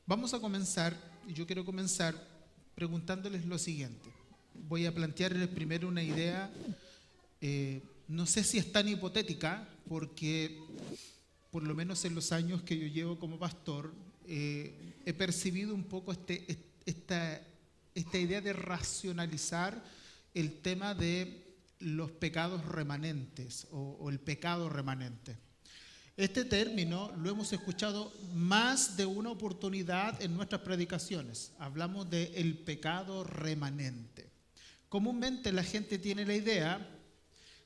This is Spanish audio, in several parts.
Vamos a comenzar, y yo quiero comenzar preguntándoles lo siguiente. Voy a plantearles primero una idea, no sé si es tan hipotética, porque por lo menos en los años que yo llevo como pastor, he percibido un poco esta idea de racionalizar el tema de los pecados remanentes o el pecado remanente. Este término lo hemos escuchado más de una oportunidad en nuestras predicaciones. Hablamos del pecado remanente. Comúnmente la gente tiene la idea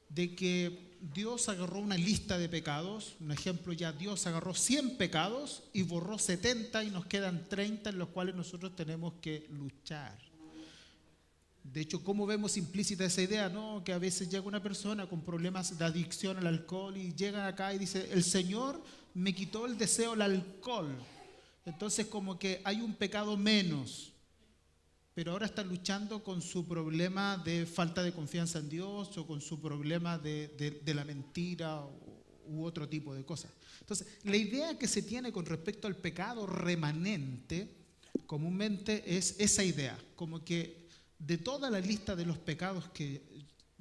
de que Dios agarró una lista de pecados. Un ejemplo, ya Dios agarró 100 pecados y borró 70 y nos quedan 30 en los cuales nosotros tenemos que luchar. De hecho, ¿cómo vemos implícita esa idea? ¿No? Que a veces llega una persona con problemas de adicción al alcohol y llega acá y dice, el Señor me quitó el deseo al alcohol. Entonces como que hay un pecado menos, pero ahora está luchando con su problema de falta de confianza en Dios o con su problema de la mentira u otro tipo de cosas. Entonces, la idea que se tiene con respecto al pecado remanente comúnmente es esa idea, como que de toda la lista de los pecados que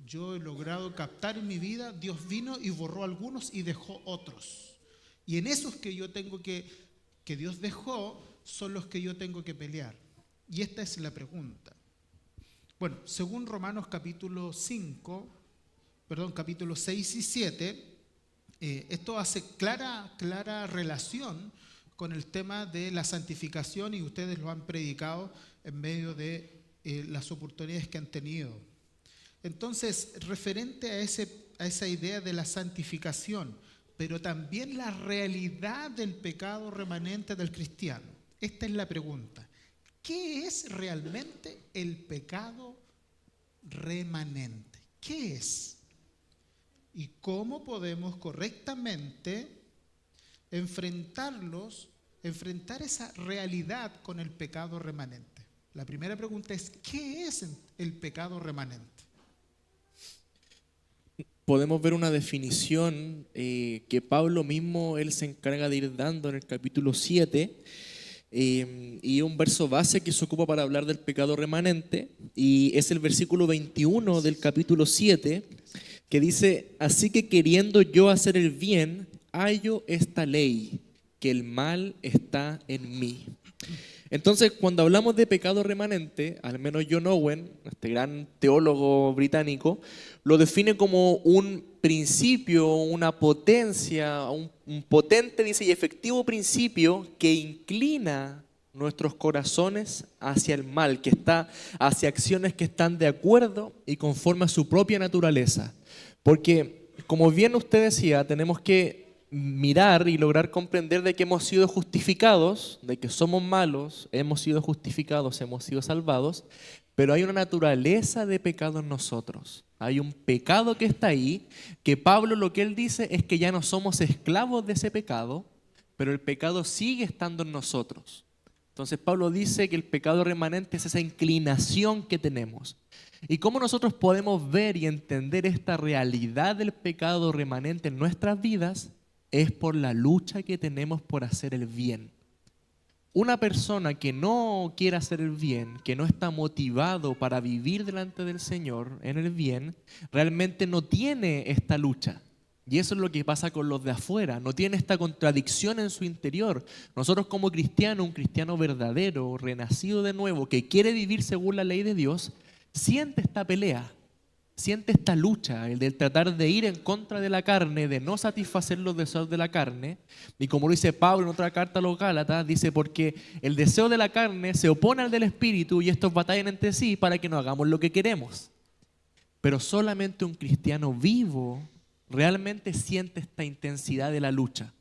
yo he logrado captar en mi vida, Dios vino y borró algunos y dejó otros. Y en esos que yo tengo que Dios dejó, son los que yo tengo que pelear. Y esta es la pregunta. Bueno, según Romanos capítulo 6 y 7, esto hace clara relación con el tema de la santificación y ustedes lo han predicado en medio de las oportunidades que han tenido. Entonces, referente a esa idea de la santificación, pero también la realidad del pecado remanente del cristiano, esta es la pregunta. ¿Qué es realmente el pecado remanente? ¿Qué es? ¿Y cómo podemos correctamente enfrentar esa realidad con el pecado remanente? La primera pregunta es, ¿qué es el pecado remanente? Podemos ver una definición que Pablo mismo él se encarga de ir dando en el capítulo 7 y un verso base que se ocupa para hablar del pecado remanente, y es el versículo 21 del capítulo 7 que dice: así que queriendo yo hacer el bien, hallo esta ley, que el mal está en mí. Entonces, cuando hablamos de pecado remanente, al menos John Owen, este gran teólogo británico, lo define como un principio, una potencia, un potente, dice, y efectivo principio que inclina nuestros corazones hacia el mal, que está hacia acciones que están de acuerdo y conforme a su propia naturaleza. Porque, como bien usted decía, tenemos que mirar y lograr comprender de que hemos sido justificados, de que somos malos, hemos sido justificados, hemos sido salvados, pero hay una naturaleza de pecado en nosotros. Hay un pecado que está ahí, que Pablo lo que él dice es que ya no somos esclavos de ese pecado, pero el pecado sigue estando en nosotros. Entonces Pablo dice que el pecado remanente es esa inclinación que tenemos. ¿Y cómo nosotros podemos ver y entender esta realidad del pecado remanente en nuestras vidas? Es por la lucha que tenemos por hacer el bien. Una persona que no quiere hacer el bien, que no está motivado para vivir delante del Señor en el bien, realmente no tiene esta lucha. Y eso es lo que pasa con los de afuera, no tiene esta contradicción en su interior. Nosotros como cristianos, un cristiano verdadero, renacido de nuevo, que quiere vivir según la ley de Dios, siente esta pelea. Siente esta lucha, el de tratar de ir en contra de la carne, de no satisfacer los deseos de la carne. Y como lo dice Pablo en otra carta a los Gálatas, dice, porque el deseo de la carne se opone al del espíritu y estos batallan entre sí para que no hagamos lo que queremos. Pero solamente un cristiano vivo realmente siente esta intensidad de la lucha.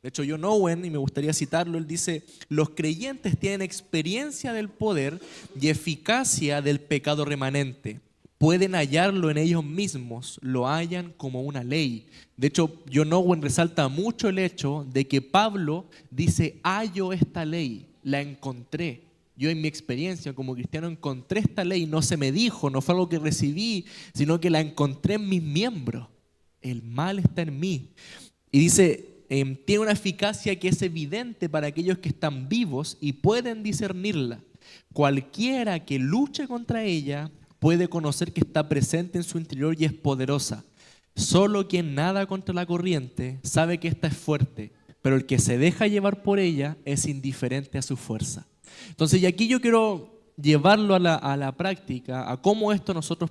De hecho, John Owen, y me gustaría citarlo, él dice, los creyentes tienen experiencia del poder y eficacia del pecado remanente. Pueden hallarlo en ellos mismos, lo hallan como una ley. De hecho, John Owen resalta mucho el hecho de que Pablo dice, hallo esta ley, la encontré. Yo en mi experiencia como cristiano encontré esta ley, no se me dijo, no fue algo que recibí, sino que la encontré en mis miembros. El mal está en mí. Y dice, tiene una eficacia que es evidente para aquellos que están vivos y pueden discernirla. Cualquiera que luche contra ella puede conocer que está presente en su interior y es poderosa. Solo quien nada contra la corriente sabe que ésta es fuerte, pero el que se deja llevar por ella es indiferente a su fuerza. Entonces, y aquí yo quiero llevarlo a la práctica, a cómo esto nosotros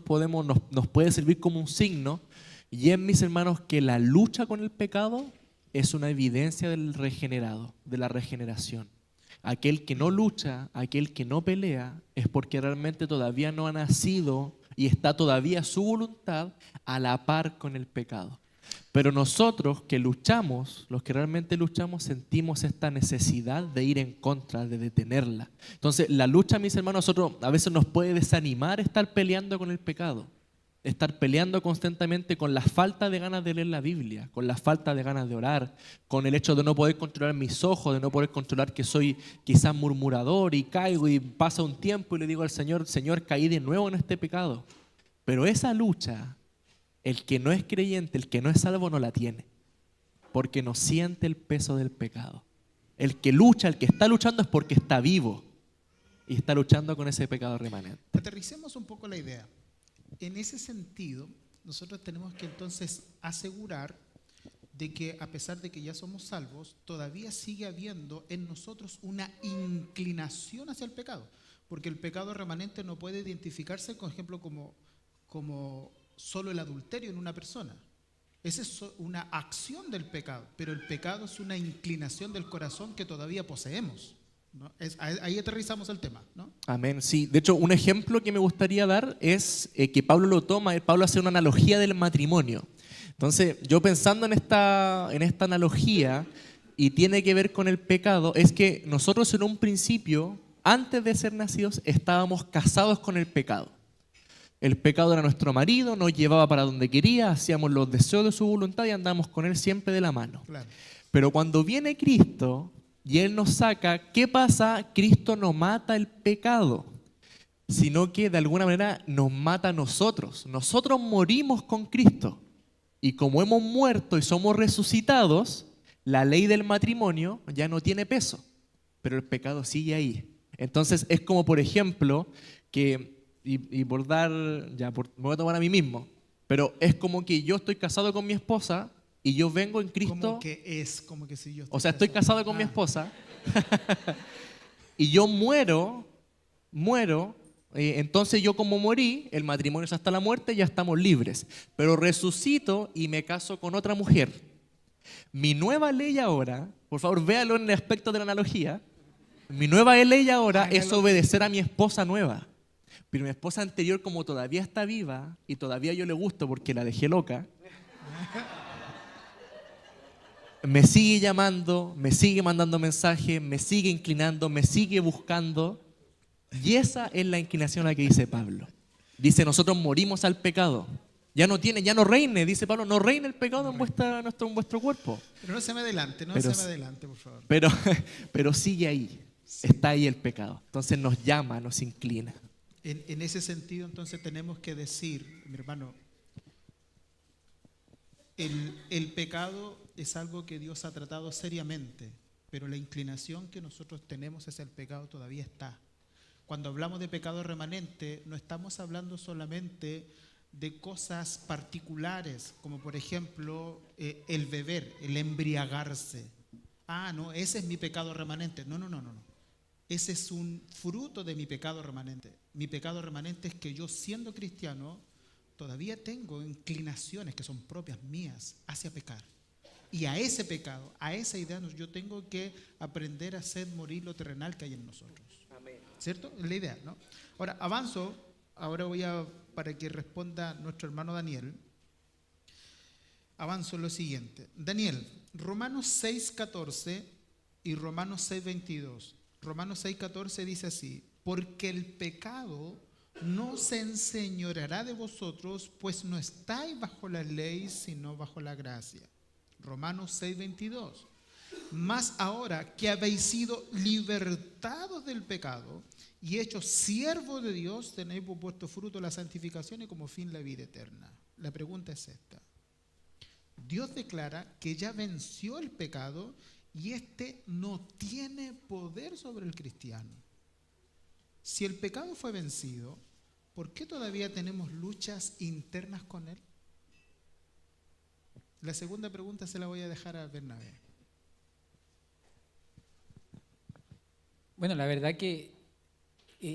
nos puede servir como un signo, y es, mis hermanos, que la lucha con el pecado es una evidencia del regenerado, de la regeneración. Aquel que no lucha, aquel que no pelea, es porque realmente todavía no ha nacido y está todavía su voluntad a la par con el pecado. Pero nosotros que luchamos, los que realmente luchamos, sentimos esta necesidad de ir en contra, de detenerla. Entonces, la lucha, mis hermanos, nosotros a veces nos puede desanimar estar peleando con el pecado. Estar peleando constantemente con la falta de ganas de leer la Biblia, con la falta de ganas de orar, con el hecho de no poder controlar mis ojos, de no poder controlar que soy quizás murmurador y caigo y pasa un tiempo y le digo al Señor, Señor, caí de nuevo en este pecado. Pero esa lucha, el que no es creyente, el que no es salvo no la tiene, porque no siente el peso del pecado. El que lucha, el que está luchando es porque está vivo y está luchando con ese pecado remanente. Aterricemos un poco la idea. En ese sentido, nosotros tenemos que entonces asegurar de que a pesar de que ya somos salvos, todavía sigue habiendo en nosotros una inclinación hacia el pecado, porque el pecado remanente no puede identificarse, por ejemplo, como solo el adulterio en una persona. Esa es una acción del pecado, pero el pecado es una inclinación del corazón que todavía poseemos, ¿no? Ahí aterrizamos el tema, ¿no? Amén, sí. De hecho, un ejemplo que me gustaría dar es que Pablo lo toma, Pablo hace una analogía del matrimonio. Entonces, yo pensando en esta analogía, y tiene que ver con el pecado, es que nosotros en un principio, antes de ser nacidos, estábamos casados con el pecado. El pecado era nuestro marido, nos llevaba para donde quería, hacíamos los deseos de su voluntad y andábamos con él siempre de la mano. Claro. Pero cuando viene Cristo y Él nos saca, ¿qué pasa? Cristo no mata el pecado, sino que de alguna manera nos mata a nosotros. Nosotros morimos con Cristo. Y como hemos muerto y somos resucitados, la ley del matrimonio ya no tiene peso, pero el pecado sigue ahí. Entonces es como, por ejemplo, que, y por dar, me voy a tomar a mí mismo, pero es como que yo estoy casado con mi esposa y yo vengo en Cristo. Como que si yo estoy casado con mi esposa y yo muero, entonces yo como morí, el matrimonio es hasta la muerte, ya estamos libres. Pero resucito y me caso con otra mujer. Mi nueva ley ahora, por favor véalo en el aspecto de la analogía, mi nueva ley ahora es obedecer a mi esposa nueva. Pero mi esposa anterior, como todavía está viva y todavía yo le gusto porque la dejé loca, me sigue llamando, me sigue mandando mensajes, me sigue inclinando, me sigue buscando. Y esa es la inclinación a la que dice Pablo. Dice, nosotros morimos al pecado. Ya no reine, dice Pablo, no reine el pecado en vuestro cuerpo. Pero no se me adelante, por favor. Pero sigue ahí, sí. Está ahí el pecado. Entonces nos llama, nos inclina. En ese sentido, entonces tenemos que decir, mi hermano, el pecado es algo que Dios ha tratado seriamente, pero la inclinación que nosotros tenemos hacia el pecado todavía está. Cuando hablamos de pecado remanente, no estamos hablando solamente de cosas particulares, como por ejemplo el beber, el embriagarse. No, ese es mi pecado remanente. No. Ese es un fruto de mi pecado remanente. Mi pecado remanente es que yo, siendo cristiano, todavía tengo inclinaciones que son propias mías hacia pecar. Y a ese pecado, a esa idea, yo tengo que aprender a hacer morir lo terrenal que hay en nosotros. Amén. ¿Cierto? Es la idea, ¿no? Ahora, avanzo. Ahora para que responda nuestro hermano Daniel. Avanzo en lo siguiente. Daniel, Romanos 6:14 y Romanos 6:22. Romanos 6:14 dice así: porque el pecado no se enseñoreará de vosotros, pues no estáis bajo la ley, sino bajo la gracia. Romanos 6:22. Mas ahora que habéis sido libertados del pecado y hechos siervos de Dios, tenéis por vuestro fruto la santificación y como fin la vida eterna. La pregunta es esta: Dios declara que ya venció el pecado y éste no tiene poder sobre el cristiano. Si el pecado fue vencido, ¿por qué todavía tenemos luchas internas con él? La segunda pregunta se la voy a dejar a Bernabé. Bueno, la verdad que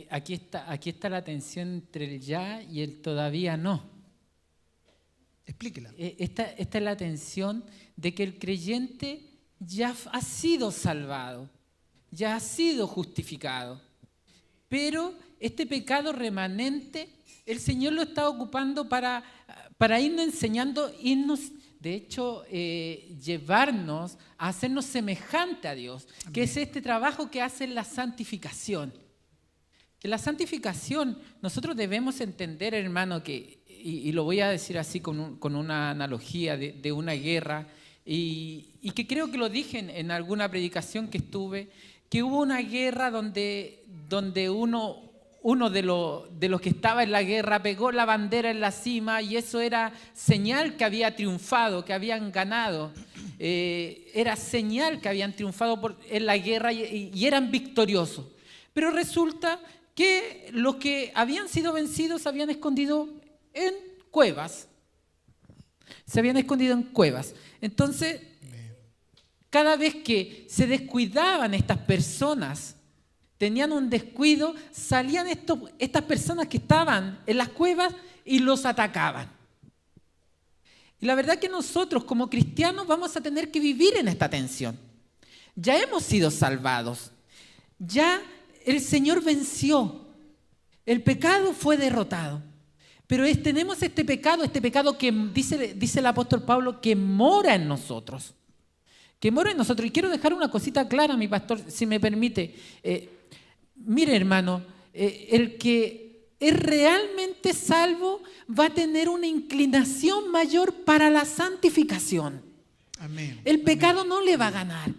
aquí está la tensión entre el ya y el todavía no. Explíquela. Esta es la tensión de que el creyente ya ha sido salvado, ya ha sido justificado, pero este pecado remanente, el Señor lo está ocupando para irnos enseñando, de hecho, llevarnos a hacernos semejante a Dios, Amén. que es este trabajo que hace la santificación. En la santificación nosotros debemos entender, hermano, que, y lo voy a decir así con una analogía de una guerra, y que creo que lo dije en alguna predicación que estuve, que hubo una guerra donde uno de los que estaba en la guerra pegó la bandera en la cima y eso era señal que había triunfado, que habían ganado. Era señal que habían triunfado en la guerra y eran victoriosos. Pero resulta que los que habían sido vencidos se habían escondido en cuevas. Se habían escondido en cuevas. Entonces, cada vez que se descuidaban estas personas, tenían un descuido, salían estas personas que estaban en las cuevas y los atacaban. Y la verdad que nosotros como cristianos vamos a tener que vivir en esta tensión. Ya hemos sido salvados. Ya el Señor venció. El pecado fue derrotado. Pero tenemos este pecado que dice el apóstol Pablo, que mora en nosotros. Que mora en nosotros. Y quiero dejar una cosita clara, mi pastor, si me permite. Mire, hermano, el que es realmente salvo va a tener una inclinación mayor para la santificación. Amén. El pecado no le va a ganar.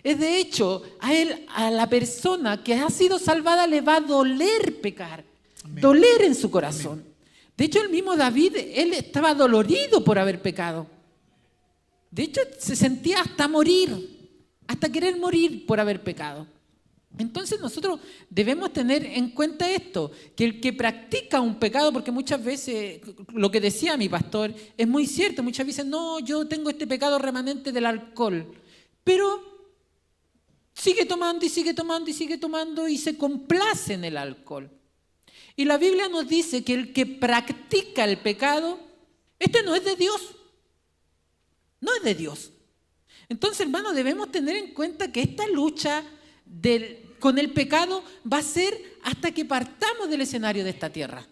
Es de hecho, a la persona que ha sido salvada le va a doler pecar, Amén. doler en su corazón. Amén. De hecho, el mismo David, él estaba dolorido por haber pecado. De hecho, se sentía hasta morir, hasta querer morir por haber pecado. Entonces nosotros debemos tener en cuenta esto, que el que practica un pecado, porque muchas veces, lo que decía mi pastor, es muy cierto, muchas veces, no, yo tengo este pecado remanente del alcohol, pero sigue tomando y sigue tomando y sigue tomando y se complace en el alcohol. Y la Biblia nos dice que el que practica el pecado, este no es de Dios, no es de Dios. Entonces, hermano, debemos tener en cuenta que esta lucha con el pecado va a ser hasta que partamos del escenario de esta tierra.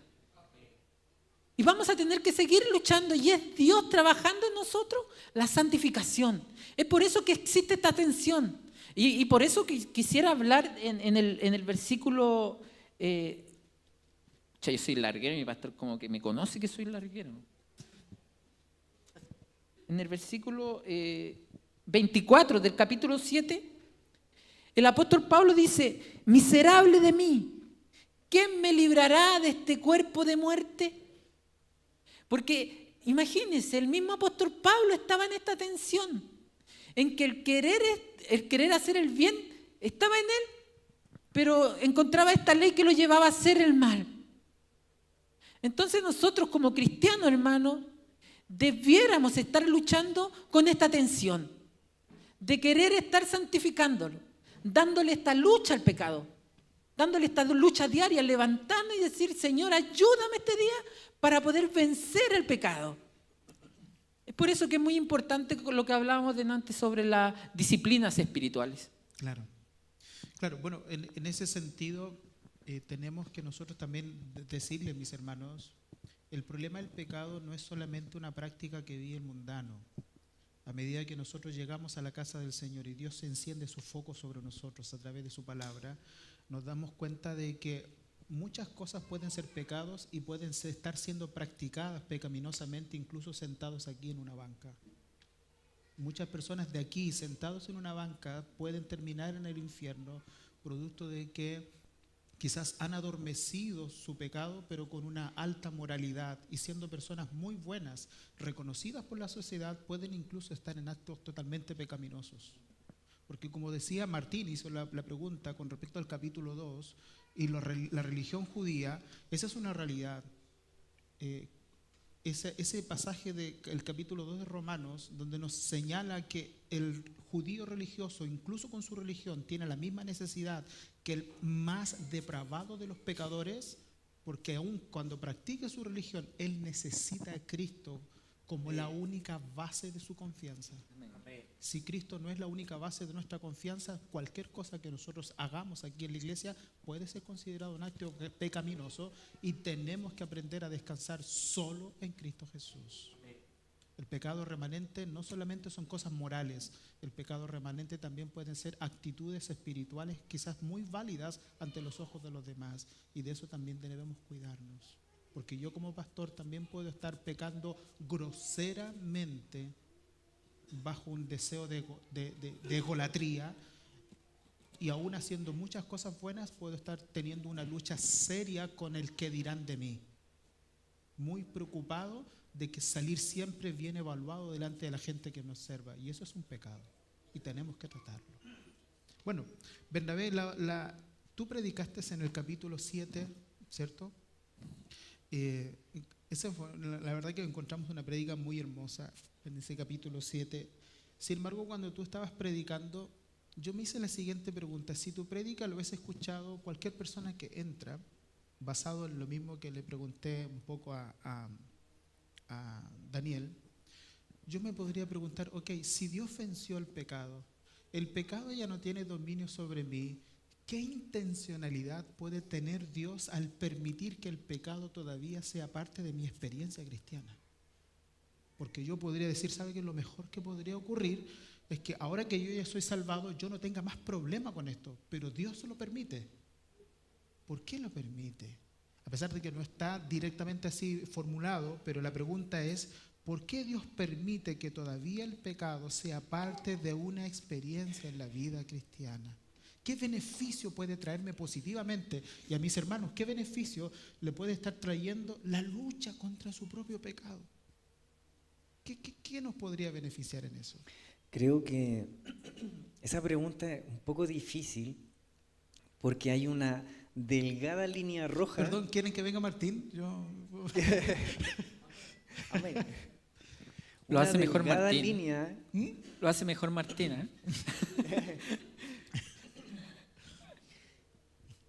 Y vamos a tener que seguir luchando y es Dios trabajando en nosotros la santificación. Es por eso que existe esta tensión. Y por eso quisiera hablar en el versículo... yo soy larguero y mi pastor como que me conoce que soy larguero. En el versículo 24 del capítulo 7, el apóstol Pablo dice, miserable de mí, ¿quién me librará de este cuerpo de muerte? Porque imagínense, el mismo apóstol Pablo estaba en esta tensión, en que el querer hacer el bien estaba en él, pero encontraba esta ley que lo llevaba a hacer el mal. Entonces nosotros como cristianos, hermanos, debiéramos estar luchando con esta tensión de querer estar santificándolo, dándole esta lucha al pecado, dándole esta lucha diaria, levantando y decir, Señor, ayúdame este día para poder vencer el pecado. Es por eso que es muy importante lo que hablábamos delante sobre las disciplinas espirituales. Claro. Bueno, en ese sentido tenemos que nosotros también decirle, mis hermanos, el problema del pecado no es solamente una práctica que vive el mundano. A medida que nosotros llegamos a la casa del Señor y Dios se enciende su foco sobre nosotros a través de su palabra, nos damos cuenta de que muchas cosas pueden ser pecados y pueden estar siendo practicadas pecaminosamente, incluso sentados aquí en una banca. Muchas personas de aquí, sentados en una banca, pueden terminar en el infierno, producto de que quizás han adormecido su pecado, pero con una alta moralidad y siendo personas muy buenas, reconocidas por la sociedad, pueden incluso estar en actos totalmente pecaminosos. Porque como decía Martín, hizo la pregunta con respecto al capítulo 2 y la religión judía, esa es una realidad. Ese pasaje del capítulo 2 de Romanos, donde nos señala que el judío religioso, incluso con su religión, tiene la misma necesidad que el más depravado de los pecadores, porque aun cuando practique su religión, él necesita a Cristo como la única base de su confianza. Si Cristo no es la única base de nuestra confianza, cualquier cosa que nosotros hagamos aquí en la iglesia puede ser considerado un acto pecaminoso y tenemos que aprender a descansar solo en Cristo Jesús. El pecado remanente no solamente son cosas morales, el pecado remanente también pueden ser actitudes espirituales quizás muy válidas ante los ojos de los demás, y de eso también debemos cuidarnos. Porque yo como pastor también puedo estar pecando groseramente bajo un deseo de egolatría, y aún haciendo muchas cosas buenas puedo estar teniendo una lucha seria con el que dirán de mí, muy preocupado de que salir siempre bien evaluado delante de la gente que me observa, y eso es un pecado y tenemos que tratarlo. Bueno, Bernabé, tú predicaste en el capítulo 7, ¿cierto? La verdad que encontramos una prédica muy hermosa en ese capítulo 7. Sin embargo, cuando tú estabas predicando, yo me hice la siguiente pregunta: si tu prédica lo hubiese escuchado cualquier persona que entra, basado en lo mismo que le pregunté un poco a Daniel, yo me podría preguntar, ok, si Dios venció el pecado ya no tiene dominio sobre mí, ¿qué intencionalidad puede tener Dios al permitir que el pecado todavía sea parte de mi experiencia cristiana? Porque yo podría decir, ¿sabe qué? Lo mejor que podría ocurrir es que ahora que yo ya soy salvado, yo no tenga más problema con esto, pero Dios lo permite. ¿Por qué lo permite? A pesar de que no está directamente así formulado, pero la pregunta es, ¿por qué Dios permite que todavía el pecado sea parte de una experiencia en la vida cristiana? ¿Qué beneficio puede traerme positivamente? Y a mis hermanos, ¿qué beneficio le puede estar trayendo la lucha contra su propio pecado? ¿Qué nos podría beneficiar en eso? Creo que esa pregunta es un poco difícil porque hay una delgada línea roja. Perdón, ¿quieren que venga Martín? Amén. Lo hace mejor Martín. Línea. Lo hace mejor Martín, ¿eh?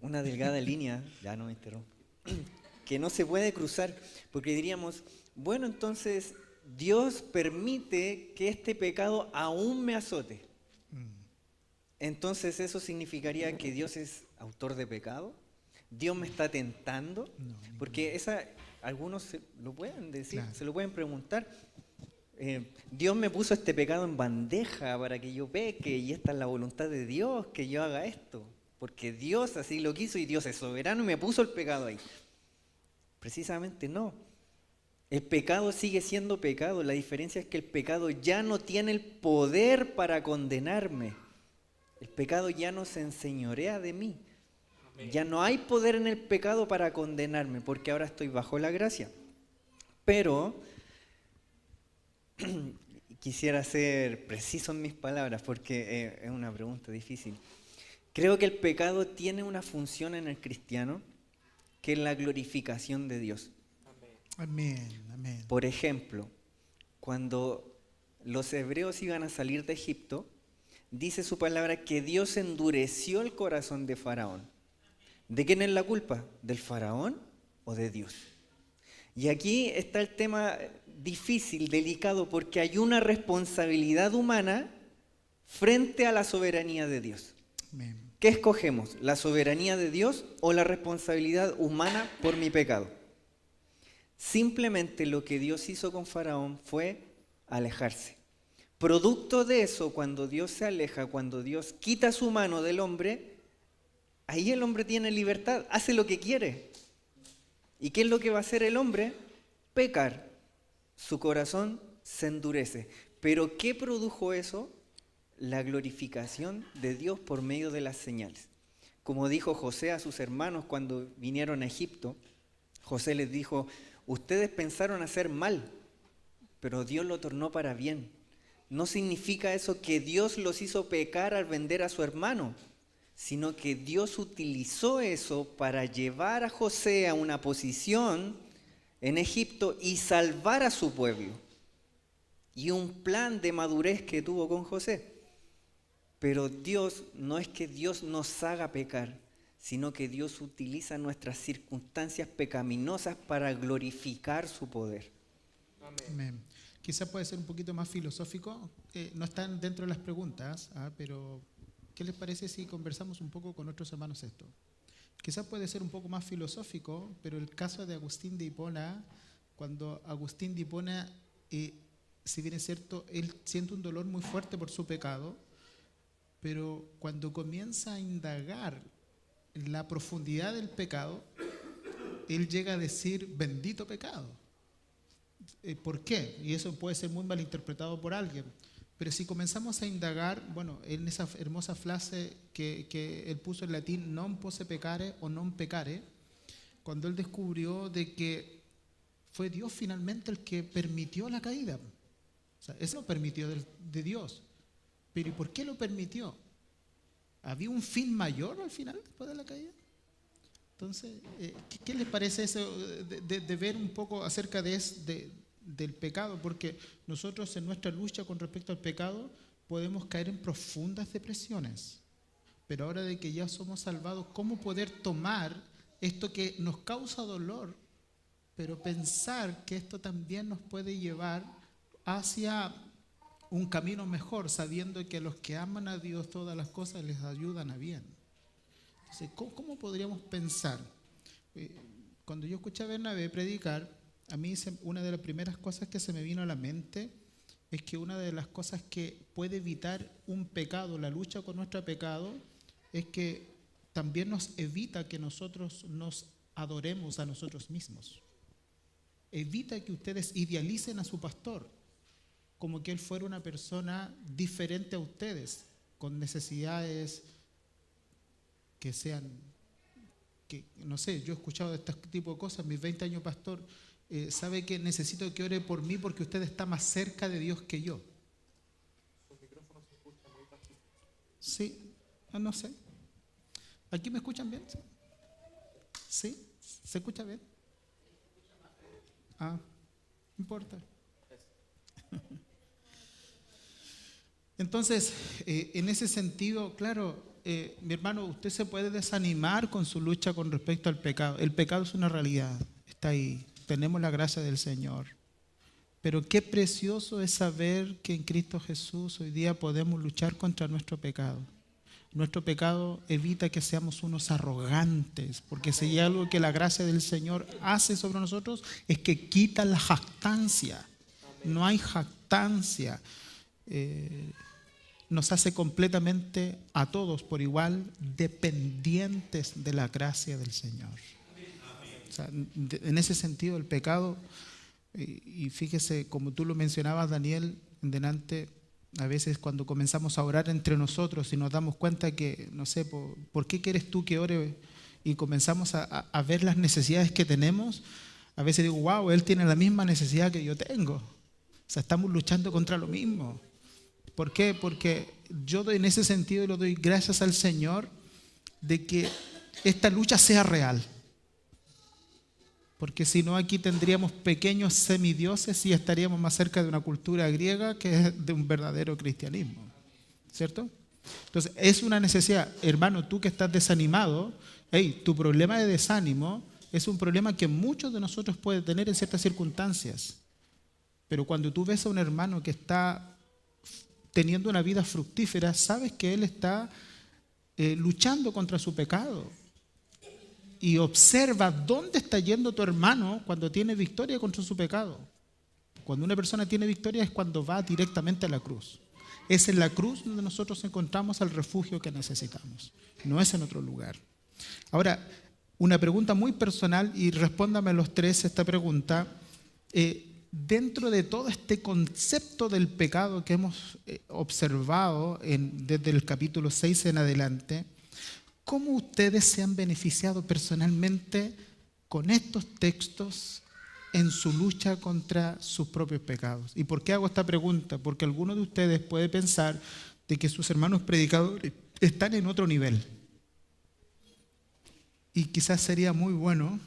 Una delgada línea, ya no me interrumpo, que no se puede cruzar, porque diríamos, bueno, entonces Dios permite que este pecado aún me azote. Entonces eso significaría que Dios es autor de pecado. Dios me está tentando, porque algunos lo pueden decir, claro. Se lo pueden preguntar. Dios me puso este pecado en bandeja para que yo peque, y esta es la voluntad de Dios, que yo haga esto, porque Dios así lo quiso y Dios es soberano y me puso el pecado ahí. Precisamente no. El pecado sigue siendo pecado. La diferencia es que el pecado ya no tiene el poder para condenarme. El pecado ya no se enseñorea de mí. Amén. Ya no hay poder en el pecado para condenarme, porque ahora estoy bajo la gracia. Pero quisiera ser preciso en mis palabras, porque es una pregunta difícil. Creo que el pecado tiene una función en el cristiano, que es la glorificación de Dios. Amén, amén. Por ejemplo, cuando los hebreos iban a salir de Egipto, dice su palabra que Dios endureció el corazón de Faraón. ¿De quién es la culpa? ¿Del faraón o de Dios? Y aquí está el tema difícil, delicado, porque hay una responsabilidad humana frente a la soberanía de Dios. Amén. ¿Qué escogemos? ¿La soberanía de Dios o la responsabilidad humana por mi pecado? Simplemente lo que Dios hizo con Faraón fue alejarse. Producto de eso, cuando Dios se aleja, cuando Dios quita su mano del hombre, ahí el hombre tiene libertad, hace lo que quiere. ¿Y qué es lo que va a hacer el hombre? Pecar. Su corazón se endurece. ¿Pero qué produjo eso? La glorificación de Dios por medio de las señales. como dijo José a sus hermanos cuando vinieron a Egipto. José les dijo: ustedes pensaron hacer mal, pero Dios lo tornó para bien. No significa eso que Dios los hizo pecar al vender a su hermano, sino que Dios utilizó eso para llevar a José a una posición en Egipto y salvar a su pueblo. Y un plan de madurez que tuvo con José. Pero Dios, no es que Dios nos haga pecar, sino que Dios utiliza nuestras circunstancias pecaminosas para glorificar su poder. Amén. Quizás puede ser un poquito más filosófico, no están dentro de las preguntas, pero ¿qué les parece si conversamos un poco con nuestros hermanos esto? Quizás puede ser un poco más filosófico, pero el caso de Agustín de Hipona, cuando Agustín de Hipona, si bien es cierto, él siente un dolor muy fuerte por su pecado, pero cuando comienza a indagar en la profundidad del pecado, él llega a decir: bendito pecado. ¿Por qué? Y eso puede ser muy malinterpretado por alguien. Pero si comenzamos a indagar, bueno, en esa hermosa frase que él puso en latín, non posse peccare o non peccare, cuando él descubrió de que fue Dios finalmente el que permitió la caída. O sea, eso lo permitió de Dios. Pero ¿y por qué lo permitió? ¿Había un fin mayor al final después de la caída? Entonces, ¿qué les parece eso de ver un poco acerca del pecado? Porque nosotros en nuestra lucha con respecto al pecado podemos caer en profundas depresiones. Pero ahora de que ya somos salvados, ¿cómo poder tomar esto que nos causa dolor, pero pensar que esto también nos puede llevar hacia un camino mejor, sabiendo que a los que aman a Dios todas las cosas les ayudan a bien? Entonces, ¿cómo podríamos pensar? Cuando yo escuché a Bernabé predicar, a mí una de las primeras cosas que se me vino a la mente es que una de las cosas que puede evitar un pecado, la lucha con nuestro pecado, es que también nos evita que nosotros nos adoremos a nosotros mismos. Evita que ustedes idealicen a su pastor como que él fuera una persona diferente a ustedes, con necesidades que sean, que no sé, yo he escuchado de este tipo de cosas, mis 20 años pastor, sabe que necesito que ore por mí porque usted está más cerca de Dios que yo. Sí, no sé. ¿Aquí me escuchan bien? ¿Sí? ¿Se escucha bien? No importa. Entonces, en ese sentido, claro, mi hermano, usted se puede desanimar con su lucha con respecto al pecado. El pecado es una realidad, está ahí. Tenemos la gracia del Señor. Pero qué precioso es saber que en Cristo Jesús hoy día podemos luchar contra nuestro pecado. Nuestro pecado evita que seamos unos arrogantes, porque si hay algo que la gracia del Señor hace sobre nosotros es que quita la jactancia. No hay jactancia. Nos hace completamente a todos por igual dependientes de la gracia del Señor. O sea, en ese sentido el pecado, y fíjese, como tú lo mencionabas, Daniel, en delante, a veces cuando comenzamos a orar entre nosotros y nos damos cuenta que, no sé, ¿por qué quieres tú que ore? Y comenzamos a ver las necesidades que tenemos, a veces digo, wow, él tiene la misma necesidad que yo tengo. O sea, estamos luchando contra lo mismo. ¿Por qué? Porque yo doy en ese sentido, le doy gracias al Señor de que esta lucha sea real. Porque si no, aquí tendríamos pequeños semidioses y estaríamos más cerca de una cultura griega que de un verdadero cristianismo. ¿Cierto? Entonces, es una necesidad. Hermano, tú que estás desanimado, tu problema de desánimo es un problema que muchos de nosotros pueden tener en ciertas circunstancias. Pero cuando tú ves a un hermano que está teniendo una vida fructífera, sabes que él está luchando contra su pecado. Y observa dónde está yendo tu hermano cuando tiene victoria contra su pecado. Cuando una persona tiene victoria es cuando va directamente a la cruz. Es en la cruz donde nosotros encontramos el refugio que necesitamos. No es en otro lugar. Ahora, una pregunta muy personal, y respóndame los tres esta pregunta. Dentro de todo este concepto del pecado que hemos observado desde el capítulo 6 en adelante, ¿cómo ustedes se han beneficiado personalmente con estos textos en su lucha contra sus propios pecados? ¿Y por qué hago esta pregunta? Porque alguno de ustedes puede pensar de que sus hermanos predicadores están en otro nivel. Y quizás sería muy bueno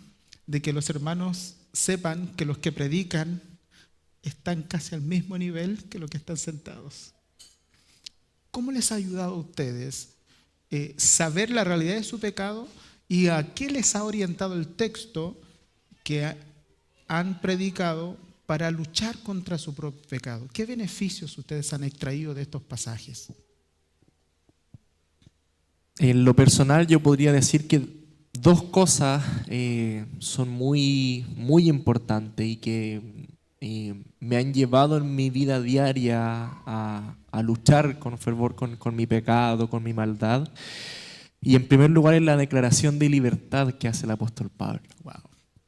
de que los hermanos sepan que los que predican están casi al mismo nivel que los que están sentados. ¿Cómo les ha ayudado a ustedes saber la realidad de su pecado y a qué les ha orientado el texto que han predicado para luchar contra su propio pecado? ¿Qué beneficios ustedes han extraído de estos pasajes? En lo personal yo podría decir que dos cosas son muy, muy importantes y que me han llevado en mi vida diaria a luchar con fervor con mi pecado, con mi maldad. Y en primer lugar es la declaración de libertad que hace el apóstol Pablo. Wow.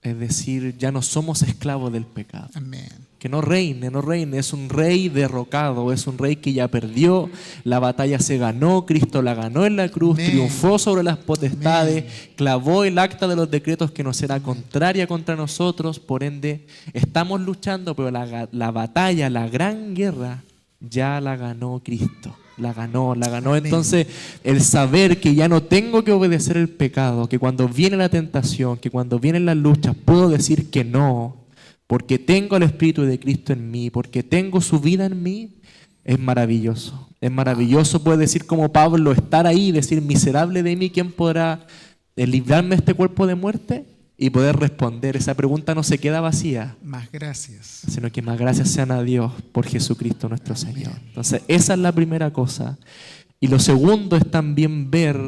Es decir, ya no somos esclavos del pecado. Amén. Que no reine, es un rey derrocado, es un rey que ya perdió, la batalla se ganó, Cristo la ganó en la cruz, Amén. Triunfó sobre las potestades, Amén. Clavó el acta de los decretos que nos era contraria contra nosotros, por ende estamos luchando, pero la batalla, la gran guerra, ya la ganó Cristo. La ganó. Amén. Entonces, el saber que ya no tengo que obedecer el pecado, que cuando viene la tentación, que cuando vienen las luchas, puedo decir que no, porque tengo el Espíritu de Cristo en mí, porque tengo su vida en mí, es maravilloso. Es maravilloso poder decir como Pablo, estar ahí, decir, miserable de mí, ¿quién podrá librarme de este cuerpo de muerte? Y poder responder, esa pregunta no se queda vacía, Más gracias. sino que más gracias sean a Dios por Jesucristo nuestro Señor. Entonces, esa es la primera cosa. Y lo segundo es también ver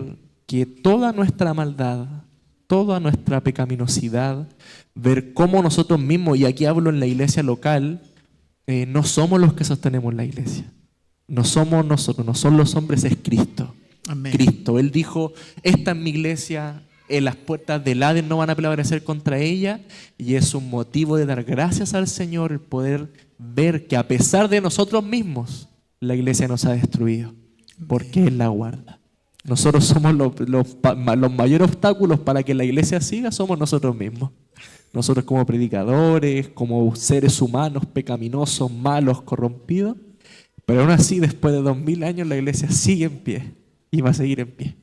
que toda nuestra maldad, toda nuestra pecaminosidad, ver cómo nosotros mismos, y aquí hablo en la iglesia local, no somos los que sostenemos la iglesia. No somos nosotros, no son los hombres, es Cristo. Amén. Cristo. Él dijo, esta es mi iglesia, las puertas del Hades no van a prevalecer contra ella, y es un motivo de dar gracias al Señor el poder ver que a pesar de nosotros mismos, la iglesia nos ha destruido, porque Él la guarda. Nosotros somos los mayores obstáculos para que la iglesia siga, somos nosotros mismos. Nosotros como predicadores, como seres humanos pecaminosos, malos, corrompidos, pero aún así después de 2000 años la iglesia sigue en pie y va a seguir en pie.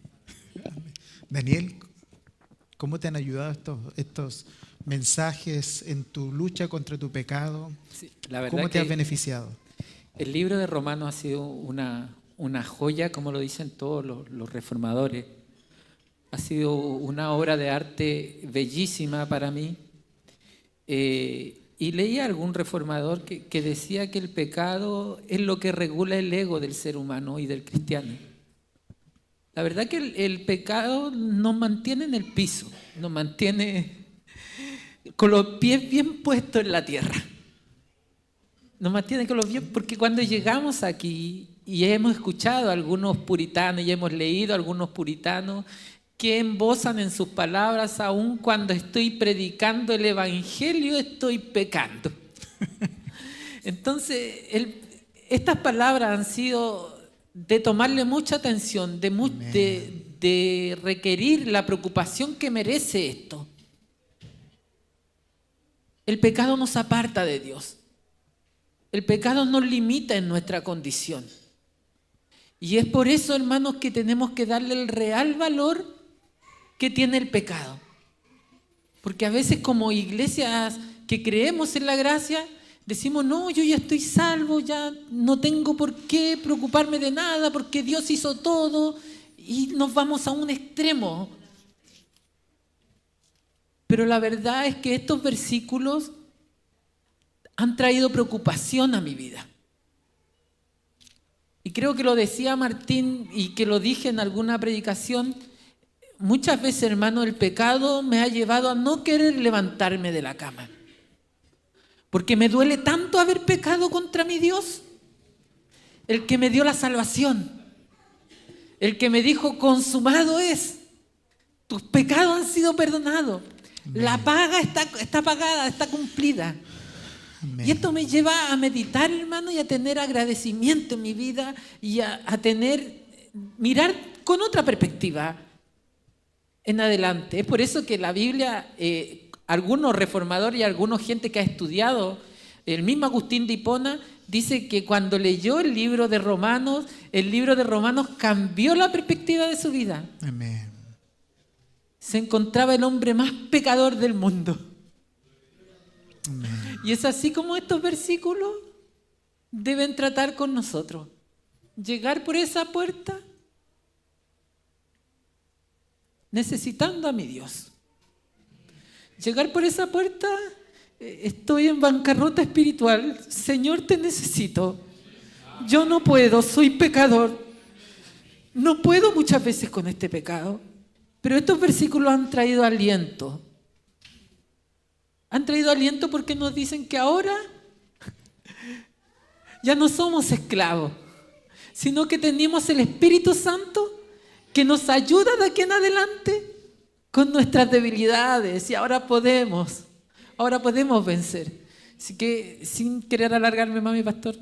Daniel, ¿cómo te han ayudado estos mensajes en tu lucha contra tu pecado? Sí, la verdad ¿Cómo te que has beneficiado? el libro de Romanos ha sido una joya, como lo dicen todos los reformadores. Ha sido una obra de arte bellísima para mí. Y leía a algún reformador que decía que el pecado es lo que regula el ego del ser humano y del cristiano. La verdad que el pecado nos mantiene en el piso, nos mantiene con los pies bien puestos en la tierra. Nos mantiene con los pies, porque cuando llegamos aquí y hemos escuchado a algunos puritanos y hemos leído a algunos puritanos que embozan en sus palabras, aun cuando estoy predicando el evangelio estoy pecando. Entonces, estas palabras han sido de tomarle mucha atención, de requerir la preocupación que merece esto. El pecado nos aparta de Dios. El pecado nos limita en nuestra condición. Y es por eso, hermanos, que tenemos que darle el real valor que tiene el pecado. Porque a veces como iglesias que creemos en la gracia, decimos, no, yo ya estoy salvo, ya no tengo por qué preocuparme de nada, porque Dios hizo todo, y nos vamos a un extremo. Pero la verdad es que estos versículos han traído preocupación a mi vida. Y creo que lo decía Martín y que lo dije en alguna predicación. Muchas veces, hermano, el pecado me ha llevado a no querer levantarme de la cama. Porque me duele tanto haber pecado contra mi Dios, el que me dio la salvación, el que me dijo, consumado es, tus pecados han sido perdonados, la paga está pagada, está cumplida. Amén. Y esto me lleva a meditar, hermano, y a tener agradecimiento en mi vida y a mirar con otra perspectiva en adelante. Es por eso que la Biblia, algunos reformadores y algunos gente que ha estudiado, el mismo Agustín de Hipona, dice que cuando leyó el libro de Romanos cambió la perspectiva de su vida. Amén. Se encontraba el hombre más pecador del mundo. Amén. Y es así como estos versículos deben tratar con nosotros. Llegar por esa puerta necesitando a mi Dios. Llegar por esa puerta, estoy en bancarrota espiritual. Señor, te necesito. Yo no puedo, soy pecador. No puedo muchas veces con este pecado. Pero estos versículos han traído aliento. Han traído aliento porque nos dicen que ahora ya no somos esclavos, sino que tenemos el Espíritu Santo que nos ayuda de aquí en adelante con nuestras debilidades y ahora podemos vencer. Así que sin querer alargarme más, mi pastor,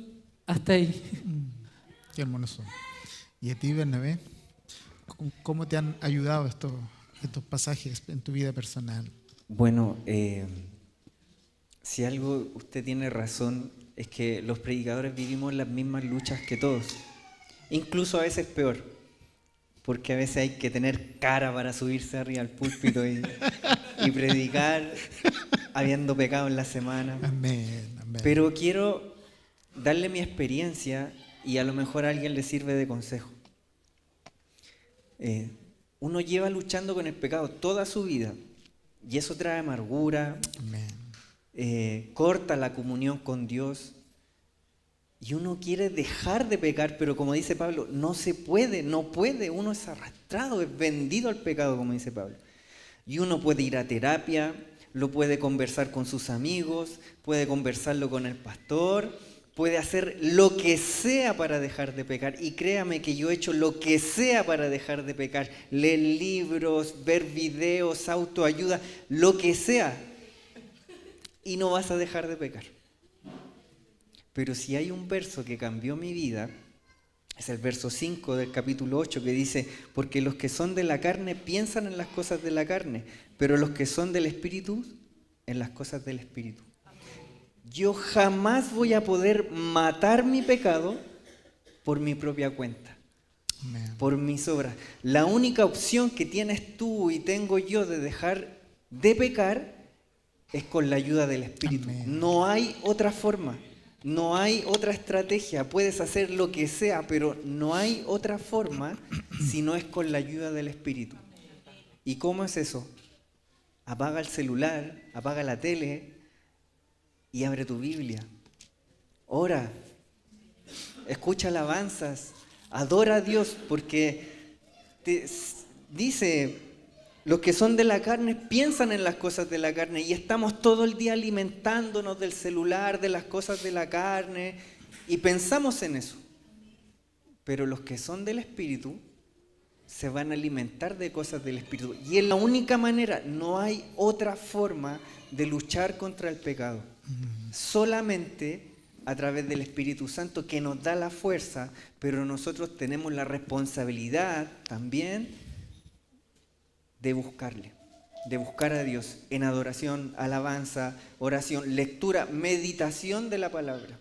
hasta ahí. Qué hermoso. ¿Y a ti, Bernabé? ¿Cómo te han ayudado estos pasajes en tu vida personal? Bueno, si algo usted tiene razón, es que los predicadores vivimos las mismas luchas que todos. Incluso a veces peor, porque a veces hay que tener cara para subirse arriba al púlpito y predicar habiendo pecado en la semana. Amén, amén. Pero quiero darle mi experiencia y a lo mejor a alguien le sirve de consejo. Uno lleva luchando con el pecado toda su vida y eso trae amargura, corta la comunión con Dios y uno quiere dejar de pecar, pero como dice Pablo, no se puede, no puede, uno es arrastrado, es vendido al pecado, como dice Pablo. Y uno puede ir a terapia, lo puede conversar con sus amigos, puede conversarlo con el pastor, puede hacer lo que sea para dejar de pecar. Y créame que yo he hecho lo que sea para dejar de pecar. Leer libros, ver videos, autoayuda, lo que sea. Y no vas a dejar de pecar. Pero si hay un verso que cambió mi vida, es el verso 5 del capítulo 8 que dice, porque los que son de la carne piensan en las cosas de la carne, pero los que son del Espíritu, en las cosas del Espíritu. Yo jamás voy a poder matar mi pecado por mi propia cuenta, por mis obras. La única opción que tienes tú y tengo yo de dejar de pecar es con la ayuda del Espíritu. Amén. No hay otra forma, no hay otra estrategia. Puedes hacer lo que sea, pero no hay otra forma si no es con la ayuda del Espíritu. ¿Y cómo es eso? Apaga el celular, apaga la tele y abre tu Biblia. Ora, escucha alabanzas, adora a Dios, porque dice, los que son de la carne piensan en las cosas de la carne y estamos todo el día alimentándonos del celular, de las cosas de la carne y pensamos en eso. Pero los que son del Espíritu se van a alimentar de cosas del Espíritu y es la única manera, no hay otra forma de luchar contra el pecado. Solamente a través del Espíritu Santo que nos da la fuerza, pero nosotros tenemos la responsabilidad también de buscarle, de buscar a Dios en adoración, alabanza, oración, lectura, meditación de la palabra.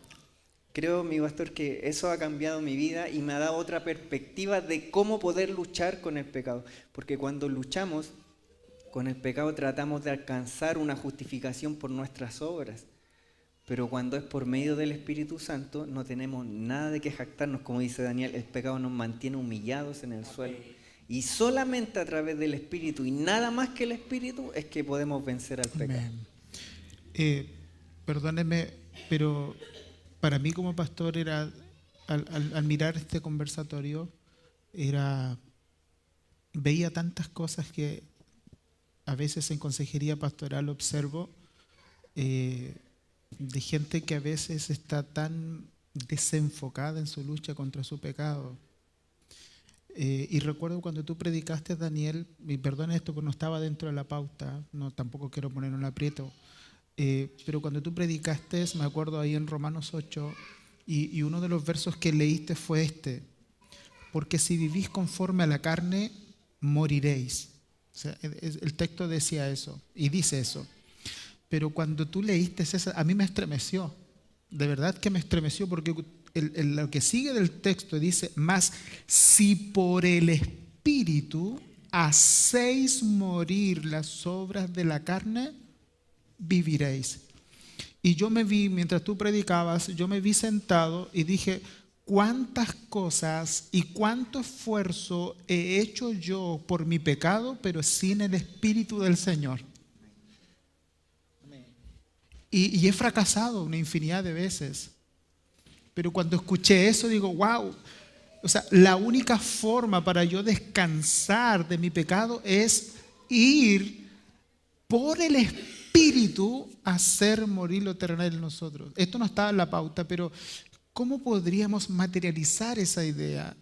Creo, mi pastor, que eso ha cambiado mi vida y me ha dado otra perspectiva de cómo poder luchar con el pecado. Porque cuando luchamos con el pecado tratamos de alcanzar una justificación por nuestras obras. Pero cuando es por medio del Espíritu Santo no tenemos nada de qué jactarnos, como dice Daniel, el pecado nos mantiene humillados en el suelo. Y solamente a través del Espíritu y nada más que el Espíritu es que podemos vencer al pecado. Perdóneme, pero para mí como pastor era, al mirar este conversatorio, veía tantas cosas que a veces en consejería pastoral observo, de gente que a veces está tan desenfocada en su lucha contra su pecado. Y recuerdo cuando tú predicaste, Daniel, y perdona esto porque no estaba dentro de la pauta, no, tampoco quiero poner un aprieto, pero cuando tú predicaste, me acuerdo ahí en Romanos 8, y uno de los versos que leíste fue este: porque si vivís conforme a la carne, moriréis. O sea, el texto decía eso y dice eso. Pero cuando tú leíste eso, a mí me estremeció. De verdad que me estremeció porque lo que sigue del texto dice, mas si por el Espíritu hacéis morir las obras de la carne, viviréis. Y yo me vi, mientras tú predicabas, yo me vi sentado y dije, cuántas cosas y cuánto esfuerzo he hecho yo por mi pecado, pero sin el Espíritu del Señor. Y he fracasado una infinidad de veces. Pero cuando escuché eso digo, wow, o sea, la única forma para yo descansar de mi pecado es ir por el Espíritu a hacer morir lo terrenal en nosotros. Esto no estaba en la pauta, pero ¿cómo podríamos materializar esa idea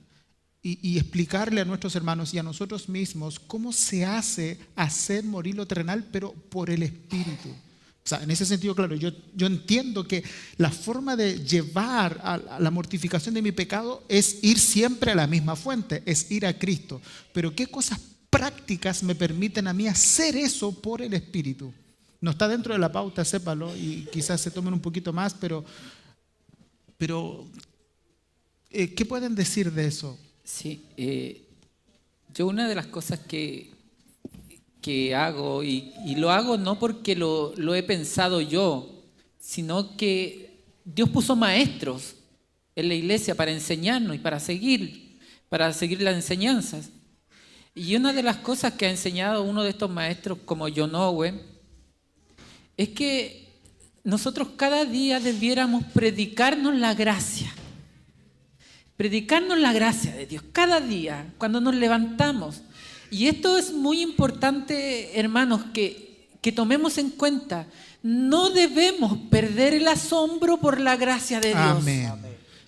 y explicarle a nuestros hermanos y a nosotros mismos cómo se hace hacer morir lo terrenal, pero por el Espíritu? O sea, en ese sentido, claro, yo entiendo que la forma de llevar a la mortificación de mi pecado es ir siempre a la misma fuente, es ir a Cristo. Pero ¿qué cosas prácticas me permiten a mí hacer eso por el Espíritu? No está dentro de la pauta, sépalo, y quizás se tomen un poquito más, pero ¿qué pueden decir de eso? Sí, yo una de las cosas que hago, y lo hago no porque lo he pensado yo, sino que Dios puso maestros en la iglesia para enseñarnos y para seguir las enseñanzas. Y una de las cosas que ha enseñado uno de estos maestros, como John Owen, es que nosotros cada día debiéramos predicarnos la gracia. Predicarnos la gracia de Dios cada día, cuando nos levantamos. Y esto es muy importante, hermanos, que tomemos en cuenta. No debemos perder el asombro por la gracia de Dios. Amén.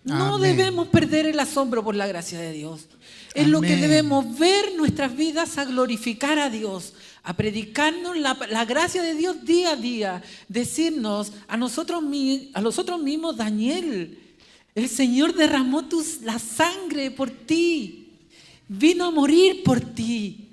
No Amén. debemos perder el asombro por la gracia de Dios. Es Amén. lo que debemos ver nuestras vidas a glorificar a Dios, a predicarnos la gracia de Dios día a día, decirnos a nosotros mismos, Daniel, el Señor derramó la sangre por ti. Vino a morir por ti.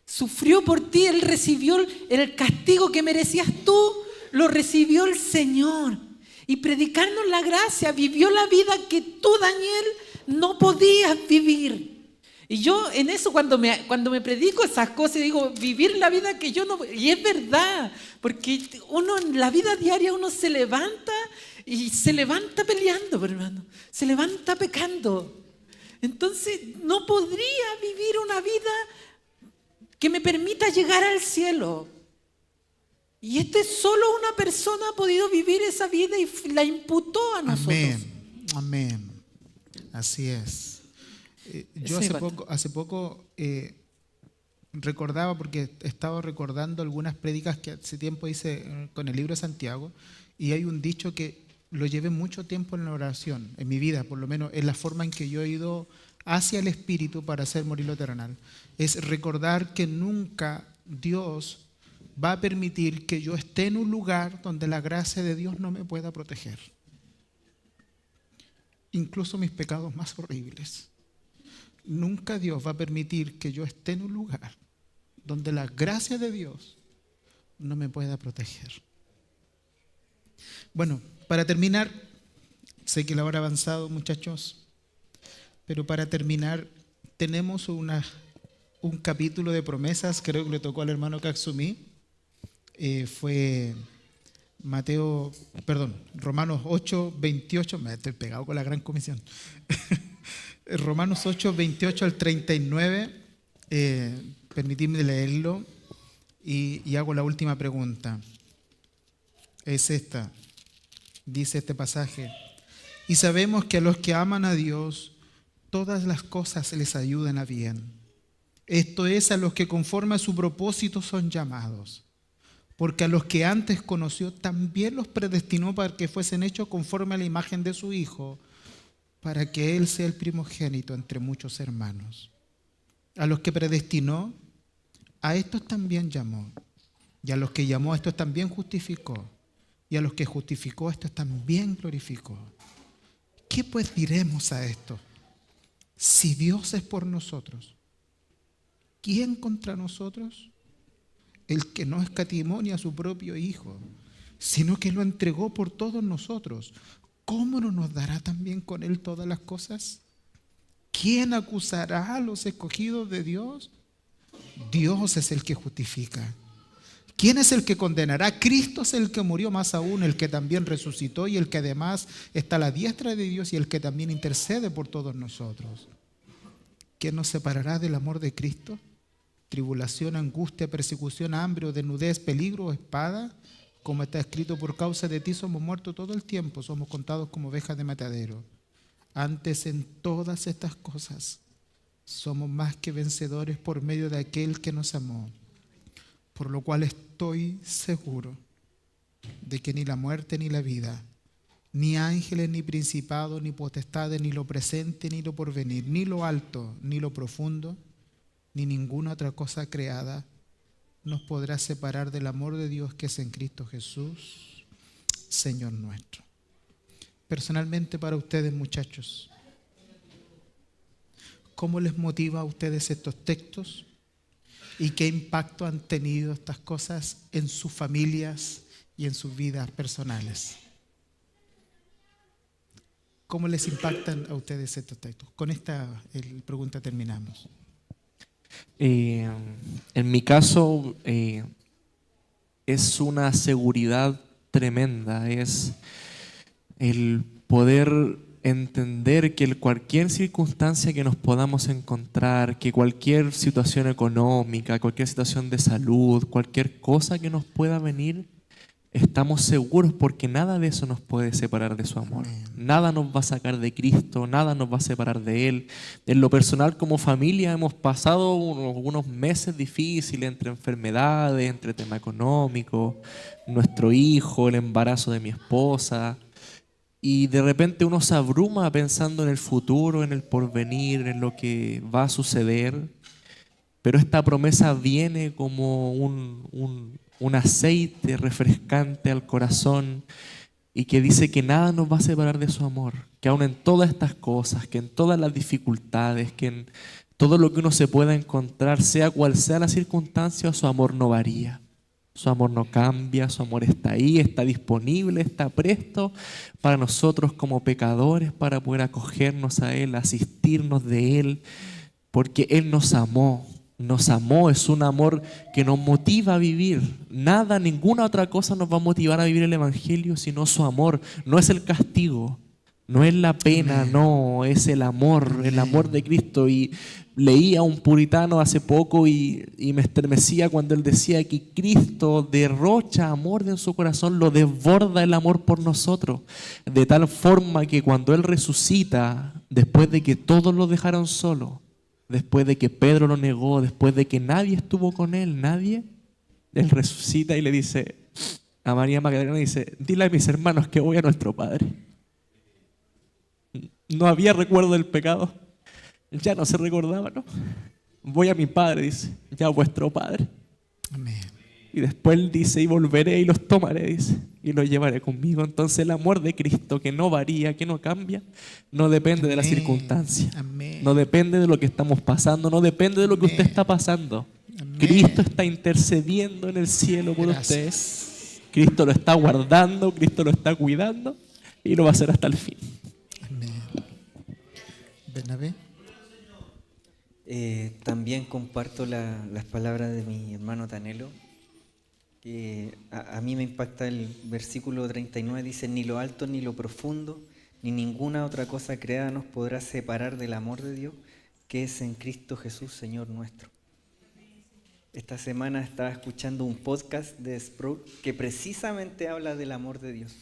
Sufrió por ti. Él recibió el castigo que merecías tú. Lo recibió el Señor. Y predicarnos la gracia. Vivió la vida que tú, Daniel, no podías vivir. Y yo en eso cuando me predico esas cosas digo, vivir la vida que yo no... Y es verdad. Porque uno en la vida diaria uno se levanta y se levanta peleando, hermano. Se levanta pecando. Entonces no podría vivir una vida que me permita llegar al cielo. Y solo una persona ha podido vivir esa vida y la imputó a nosotros. Amén, amén. Así es. Yo hace poco recordaba, porque estaba recordando algunas prédicas que hace tiempo hice con el libro de Santiago, y hay un dicho que lo llevé mucho tiempo en la oración, en mi vida, por lo menos es la forma en que yo he ido hacia el Espíritu para hacer morir lo terrenal. Es recordar que nunca Dios va a permitir que yo esté en un lugar donde la gracia de Dios no me pueda proteger. Incluso mis pecados más horribles. Nunca Dios va a permitir que yo esté en un lugar donde la gracia de Dios no me pueda proteger. Bueno, para terminar, sé que la hora ha avanzado, muchachos, pero para terminar, tenemos un capítulo de promesas, creo que le tocó al hermano Katsumi, fue Romanos 8, 28, me estoy pegado con la gran comisión, Romanos 8, 28 al 39, permitidme leerlo y hago la última pregunta. Es esta. Dice este pasaje: y sabemos que a los que aman a Dios, todas las cosas les ayudan a bien. Esto es, a los que conforme a su propósito son llamados. Porque a los que antes conoció, también los predestinó para que fuesen hechos conforme a la imagen de su Hijo, para que Él sea el primogénito entre muchos hermanos. A los que predestinó, a estos también llamó. Y a los que llamó, a estos también justificó. Y a los que justificó, a estos también glorificó. ¿Qué pues diremos a esto? Si Dios es por nosotros, ¿quién contra nosotros? El que no escatimó ni a su propio Hijo, sino que lo entregó por todos nosotros, ¿cómo no nos dará también con Él todas las cosas? ¿Quién acusará a los escogidos de Dios? Dios es el que justifica. ¿Quién es el que condenará? Cristo es el que murió, más aún el que también resucitó y el que además está a la diestra de Dios y el que también intercede por todos nosotros. ¿Quién nos separará del amor de Cristo? Tribulación, angustia, persecución, hambre o desnudez, peligro o espada. Como está escrito, por causa de ti somos muertos todo el tiempo, somos contados como ovejas de matadero. Antes, en todas estas cosas somos más que vencedores por medio de aquel que nos amó. Por lo cual estoy seguro de que ni la muerte ni la vida, ni ángeles, ni principados, ni potestades, ni lo presente, ni lo porvenir, ni lo alto, ni lo profundo, ni ninguna otra cosa creada nos podrá separar del amor de Dios que es en Cristo Jesús, Señor nuestro. Personalmente para ustedes, muchachos, ¿cómo les motiva a ustedes estos textos? ¿Y qué impacto han tenido estas cosas en sus familias y en sus vidas personales? ¿Cómo les impactan a ustedes estos textos? Con esta pregunta terminamos. En mi caso, es una seguridad tremenda, es el poder entender que cualquier circunstancia que nos podamos encontrar, que cualquier situación económica, cualquier situación de salud, cualquier cosa que nos pueda venir, estamos seguros porque nada de eso nos puede separar de su amor. Nada nos va a sacar de Cristo, nada nos va a separar de Él. En lo personal, como familia, hemos pasado unos meses difíciles entre enfermedades, entre tema económico, nuestro hijo, el embarazo de mi esposa. Y de repente uno se abruma pensando en el futuro, en el porvenir, en lo que va a suceder. Pero esta promesa viene como un aceite refrescante al corazón y que dice que nada nos va a separar de su amor. Que aun en todas estas cosas, que en todas las dificultades, que en todo lo que uno se pueda encontrar, sea cual sea la circunstancia, su amor no varía. Su amor no cambia, su amor está ahí, está disponible, está presto para nosotros como pecadores, para poder acogernos a Él, asistirnos de Él, porque Él nos amó, es un amor que nos motiva a vivir. Nada, ninguna otra cosa nos va a motivar a vivir el Evangelio sino su amor. No es el castigo, no es la pena, no, es el amor de Cristo. Y leí a un puritano hace poco y me estremecía cuando él decía que Cristo derrocha amor en su corazón, lo desborda el amor por nosotros, de tal forma que cuando Él resucita, después de que todos lo dejaron solo, después de que Pedro lo negó, después de que nadie estuvo con Él, Él resucita y le dice a María Magdalena, dice, dile a mis hermanos que voy a nuestro Padre. No había recuerdo del pecado. Ya no se recordaba, ¿no? Voy a mi Padre, dice, ya vuestro Padre. Amén. Y después Él dice, y volveré y los tomaré, dice, y los llevaré conmigo. Entonces el amor de Cristo, que no varía, que no cambia, no depende de la circunstancia. Amén. No depende de lo que estamos pasando, no depende de lo que usted está pasando. Amén. Cristo está intercediendo en el cielo por usted. Cristo lo está guardando, Cristo lo está cuidando y lo va a hacer hasta el fin. Amén. Bernabé. También comparto las palabras de mi hermano Tanelo, que a mí me impacta el versículo 39, dice, ni lo alto ni lo profundo, ni ninguna otra cosa creada nos podrá separar del amor de Dios, que es en Cristo Jesús, Señor nuestro. Esta semana estaba escuchando un podcast de Sprout que precisamente habla del amor de Dios.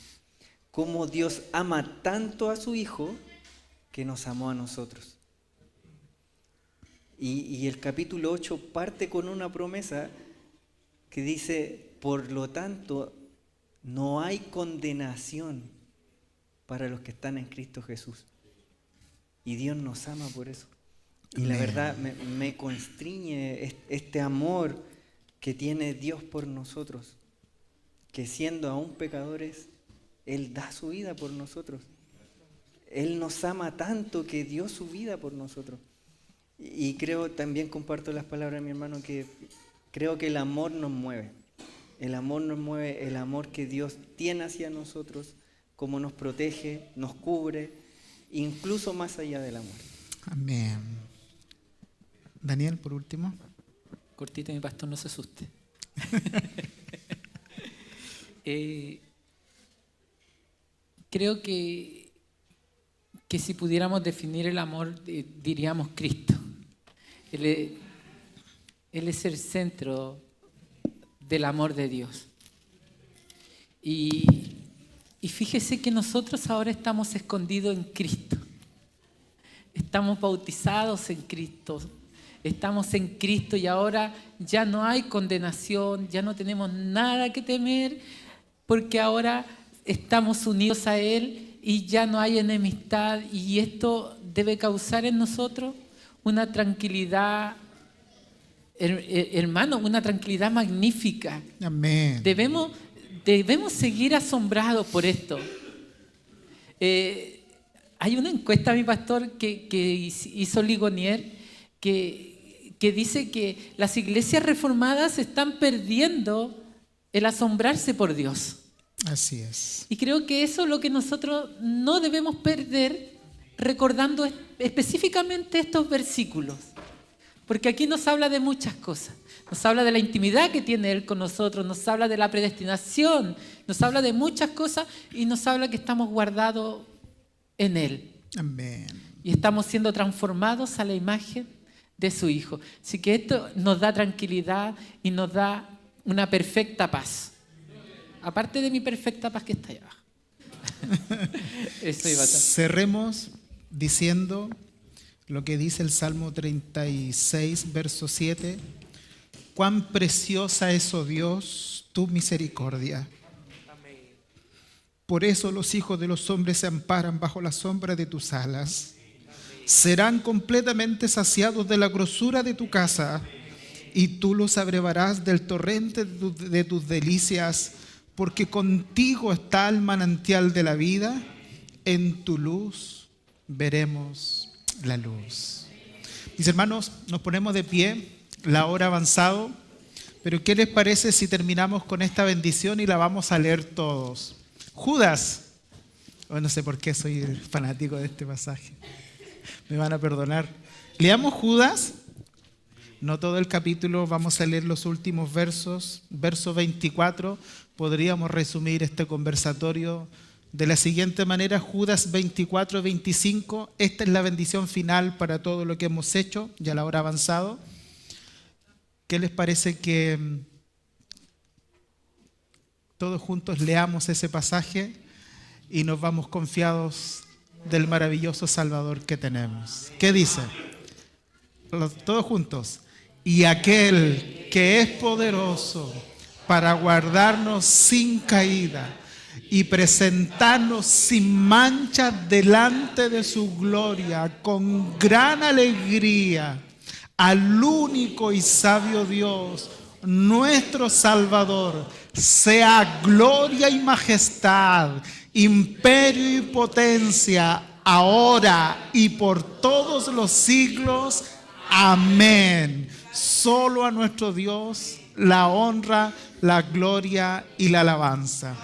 Cómo Dios ama tanto a su Hijo que nos amó a nosotros. Y el capítulo 8 parte con una promesa que dice, por lo tanto, no hay condenación para los que están en Cristo Jesús. Y Dios nos ama por eso. Y la verdad me constriñe este amor que tiene Dios por nosotros, que siendo aún pecadores, Él da su vida por nosotros. Él nos ama tanto que dio su vida por nosotros. Y creo, también comparto las palabras de mi hermano, que creo que el amor nos mueve. El amor nos mueve, el amor que Dios tiene hacia nosotros, cómo nos protege, nos cubre, incluso más allá del amor. Amén. Daniel, por último. Cortito, mi pastor, no se asuste. Creo que si pudiéramos definir el amor, diríamos Cristo. Él es el centro del amor de Dios. Y fíjese que nosotros ahora estamos escondidos en Cristo. Estamos bautizados en Cristo. Estamos en Cristo y ahora ya no hay condenación, ya no tenemos nada que temer, porque ahora estamos unidos a Él y ya no hay enemistad, y esto debe causar en nosotros una tranquilidad, hermano, una tranquilidad magnífica. Amén. Debemos seguir asombrados por esto. Hay una encuesta, mi pastor, que hizo Ligonier, que dice que las iglesias reformadas están perdiendo el asombrarse por Dios. Así es. Y creo que eso es lo que nosotros no debemos perder, recordando específicamente estos versículos. Porque aquí nos habla de muchas cosas. Nos habla de la intimidad que tiene Él con nosotros, nos habla de la predestinación, nos habla de muchas cosas y nos habla que estamos guardados en Él. Amén. Y estamos siendo transformados a la imagen de su Hijo. Así que esto nos da tranquilidad y nos da una perfecta paz. Aparte de mi perfecta paz que está allá abajo. Eso iba a estar. Cerremos diciendo lo que dice el Salmo 36, verso 7. Cuán preciosa es, oh Dios, tu misericordia. Por eso los hijos de los hombres se amparan bajo la sombra de tus alas. Serán completamente saciados de la grosura de tu casa, y tú los abrevarás del torrente de tus delicias, porque contigo está el manantial de la vida. En tu luz veremos la luz. Mis hermanos, nos ponemos de pie, la hora ha avanzado, pero ¿qué les parece si terminamos con esta bendición y la vamos a leer todos? Judas, no sé por qué soy fanático de este pasaje, me van a perdonar. Leamos Judas, no todo el capítulo, vamos a leer los últimos versos. Verso 24, podríamos resumir este conversatorio de la siguiente manera: Judas 24, 25, esta es la bendición final para todo lo que hemos hecho, ya la hora ha avanzado. ¿Qué les parece que todos juntos leamos ese pasaje y nos vamos confiados del maravilloso Salvador que tenemos? ¿Qué dice? Todos juntos. Y aquel que es poderoso para guardarnos sin caída y presentarnos sin mancha delante de su gloria con gran alegría, al único y sabio Dios, nuestro Salvador, sea gloria y majestad, imperio y potencia, ahora y por todos los siglos. Amén. Solo a nuestro Dios la honra, la gloria y la alabanza.